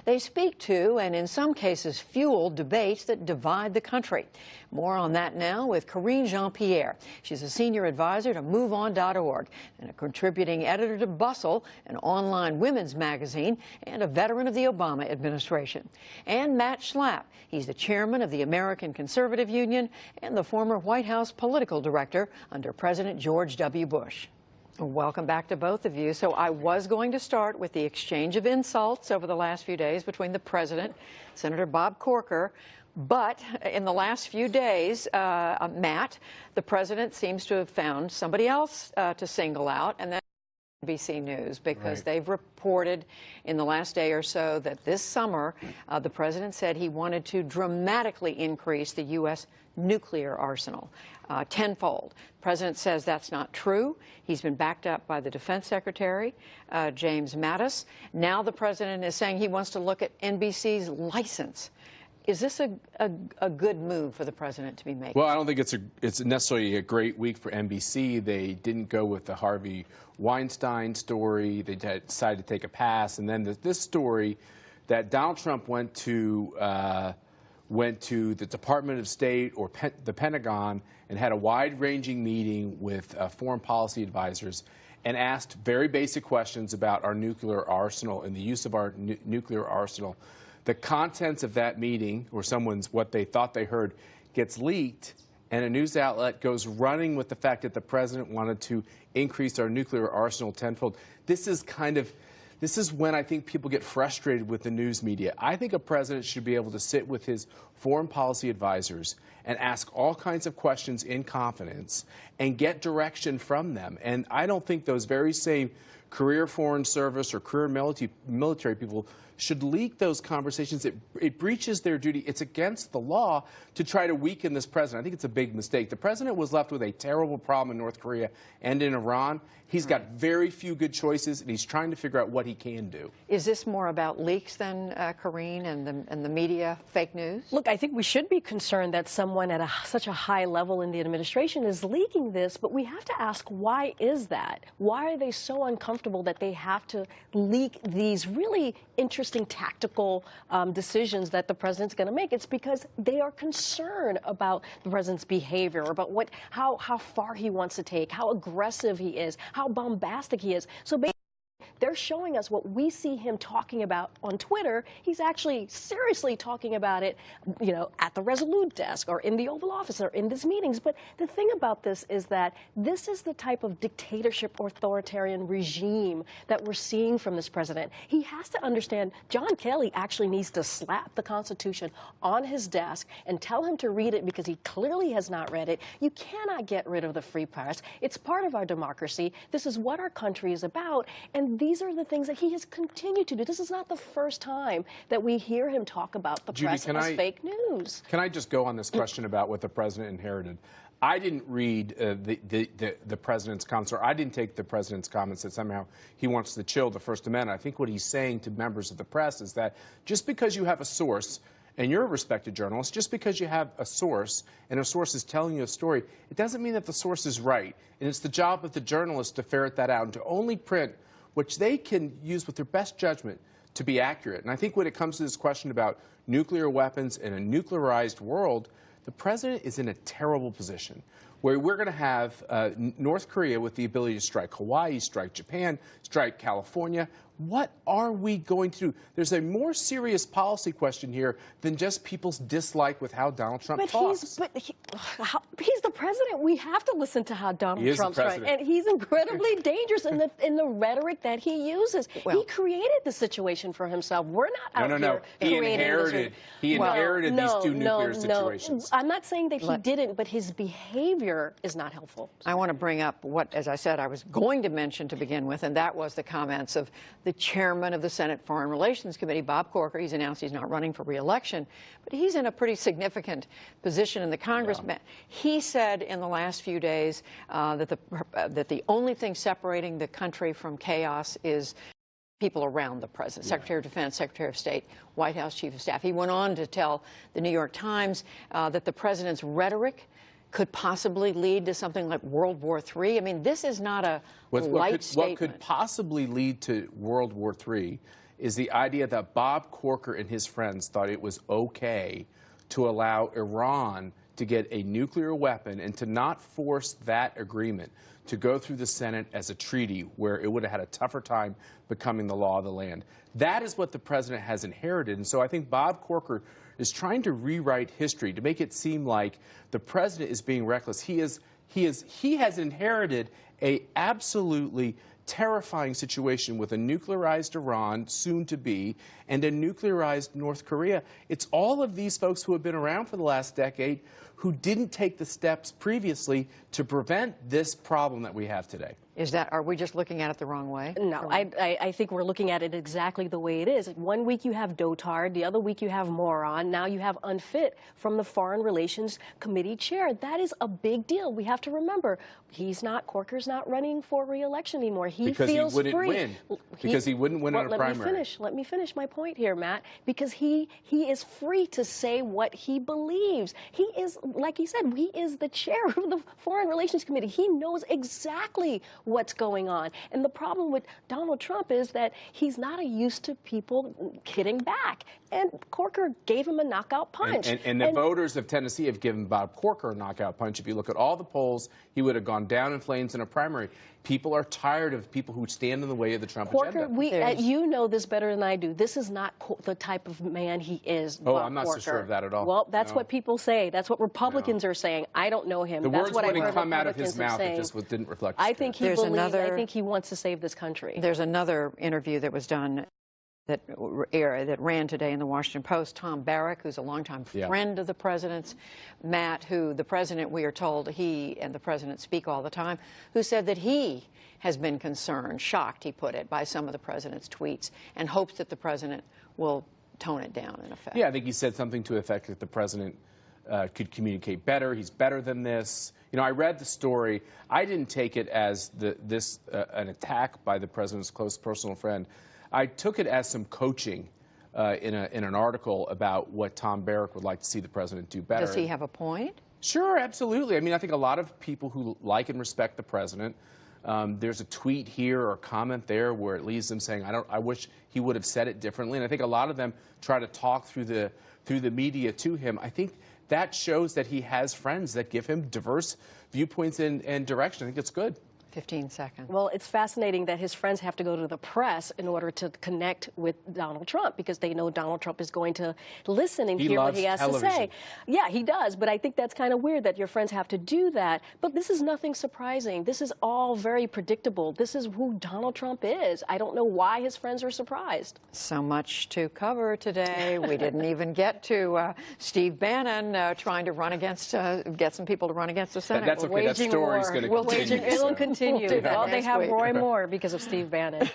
They speak to, and in some cases fuel, debates that divide the country. More on that now with Karine Jean-Pierre. She's a senior advisor to MoveOn.org and a contributing editor to Bustle, an online women's magazine, and a veteran of the Obama administration. And Matt Schlapp. He's the chairman of the American Conservative Union and the former White House political director under President George W. Bush. Welcome back to both of you. So I was going to start with the exchange of insults over the last few days between the president, Senator Bob Corker. But in the last few days, Matt, the president seems to have found somebody else to single out, and that's NBC News, because they've reported in the last day or so that this summer the president said he wanted to dramatically increase the U.S. nuclear arsenal tenfold. The president says that's not true. He's been backed up by the defense secretary, James Mattis. Now the president is saying he wants to look at NBC's license. Is this a good move for the president to be making? Well, I don't think it's necessarily a great week for NBC. They didn't go with the Harvey Weinstein story. They decided to take a pass. And then this story that Donald Trump went to the Department of State or the Pentagon and had a wide-ranging meeting with foreign policy advisors and asked very basic questions about our nuclear arsenal and the use of our nuclear arsenal. The contents of that meeting, or what they thought they heard, gets leaked, and a news outlet goes running with the fact that the president wanted to increase our nuclear arsenal tenfold. This is when I think people get frustrated with the news media. I think a president should be able to sit with his foreign policy advisors and ask all kinds of questions in confidence and get direction from them. And I don't think those very same career foreign service or career military people should leak those conversations. It breaches their duty. It's against the law to try to weaken this president. I think it's a big mistake. The president was left with a terrible problem in North Korea and in Iran. He's got very few good choices, and he's trying to figure out what he can do. Is this more about leaks than Karine and the media fake news? Look, I think we should be concerned that someone at such a high level in the administration is leaking this, but we have to ask, why is that? Why are they so uncomfortable that they have to leak these really interesting tactical decisions that the president's going to make? It's because they are concerned about the president's behavior, about how far he wants to take, how aggressive he is, how bombastic he is. So basically, they're showing us what we see him talking about on Twitter. He's actually seriously talking about it, you know, at the Resolute desk or in the Oval Office or in these meetings. But the thing about this is that this is the type of dictatorship authoritarian regime that we're seeing from this president. He has to understand John Kelly actually needs to slap the Constitution on his desk and tell him to read it, because he clearly has not read it. You cannot get rid of the free press. It's part of our democracy. This is what our country is about. And these are the things that he has continued to do. This is not the first time that we hear him talk about the press as fake news. Can I just go on this question about what the president inherited? I didn't read the president's comments, or I didn't take the president's comments that somehow he wants to chill the First Amendment. I think what he's saying to members of the press is that just because you have a source, and you're a respected journalist, just because you have a source and a source is telling you a story, it doesn't mean that the source is right. And it's the job of the journalist to ferret that out and to only print which they can use with their best judgment to be accurate. And I think when it comes to this question about nuclear weapons in a nuclearized world, the president is in a terrible position, where we're going to have North Korea with the ability to strike Hawaii, strike Japan, strike California. What are we going to do? There's a more serious policy question here than just people's dislike with how Donald Trump talks. He's the president. We have to listen to how Donald Trump's right. And he's incredibly dangerous in the rhetoric that he uses. Well, he created the situation for himself. We're not out here creating He inherited these two nuclear situations. I'm not saying that he didn't, but his behavior is not helpful. I want to bring up what, as I said, I was going to mention to begin with, and that was the comments of the chairman of the Senate Foreign Relations Committee, Bob Corker. He's announced he's not running for re-election, but he's in a pretty significant position in the Congress. Yeah. He said in the last few days that the only thing separating the country from chaos is people around the president, Secretary of Defense, Secretary of State, White House Chief of Staff. He went on to tell the New York Times that the president's rhetoric could possibly lead to something like World War III. I mean, this is not a light statement. What could possibly lead to World War III is the idea that Bob Corker and his friends thought it was okay to allow Iran to get a nuclear weapon and to not force that agreement to go through the Senate as a treaty where it would have had a tougher time becoming the law of the land. That is what the president has inherited. And so I think Bob Corker is trying to rewrite history to make it seem like the president is being reckless. He has inherited a absolutely terrifying situation with a nuclearized Iran, soon to be, and a nuclearized North Korea. It's all of these folks who have been around for the last decade who didn't take the steps previously to prevent this problem that we have today. Are we just looking at it the wrong way? No, I think we're looking at it exactly the way it is. One week you have dotard, the other week you have moron, now you have unfit from the Foreign Relations Committee chair. That is a big deal. We have to remember, Corker's not running for re-election anymore. He feels free. Because he wouldn't win on a primary. Let me finish my point here, Matt, because he is free to say what he believes. He is, like he said, he is the chair of the Foreign Relations Committee. He knows exactly what's going on. And the problem with Donald Trump is that he's not used to people hitting back. And Corker gave him a knockout punch. And the voters of Tennessee have given Bob Corker a knockout punch. If you look at all the polls, he would have gone down in flames in a primary. People are tired of people who stand in the way of the Trump agenda. You know this better than I do. This is not the type of man he is, Bob I'm not Corker. so sure of that at all. Well, that's what people say. That's what Republicans are saying. I don't know him. The that's words what wouldn't come out of his mouth. It just didn't reflect his I think he wants to save this country. There's another interview that was done that ran today in the Washington Post. Tom Barrack, who's a longtime friend of the president's, Matt, who the president, we are told, he and the president speak all the time, who said that he has been concerned, shocked, he put it, by some of the president's tweets, and hopes that the president will tone it down, in effect. Yeah, I think he said something to the effect that the president could communicate better. He's better than this. You know, I read the story. I didn't take it as an attack by the president's close personal friend. I took it as some coaching in an article about what Tom Barrack would like to see the president do better. Does he have a point? Sure, absolutely. I mean, I think a lot of people who like and respect the president, there's a tweet here or a comment there where it leaves them saying, I wish he would have said it differently. And I think a lot of them try to talk through the media to him. I think that shows that he has friends that give him diverse viewpoints and direction. I think it's good. 15 seconds. Well, it's fascinating that his friends have to go to the press in order to connect with Donald Trump because they know Donald Trump is going to listen and hear what he has to say. Yeah, he does, but I think that's kind of weird that your friends have to do that. But this is nothing surprising. This is all very predictable. This is who Donald Trump is. I don't know why his friends are surprised. So much to cover today. We didn't even get to Steve Bannon trying to run against, get some people to run against the Senate. That's okay. That story's going to continue. It'll continue. Well, they have Roy Moore because of Steve Bannon.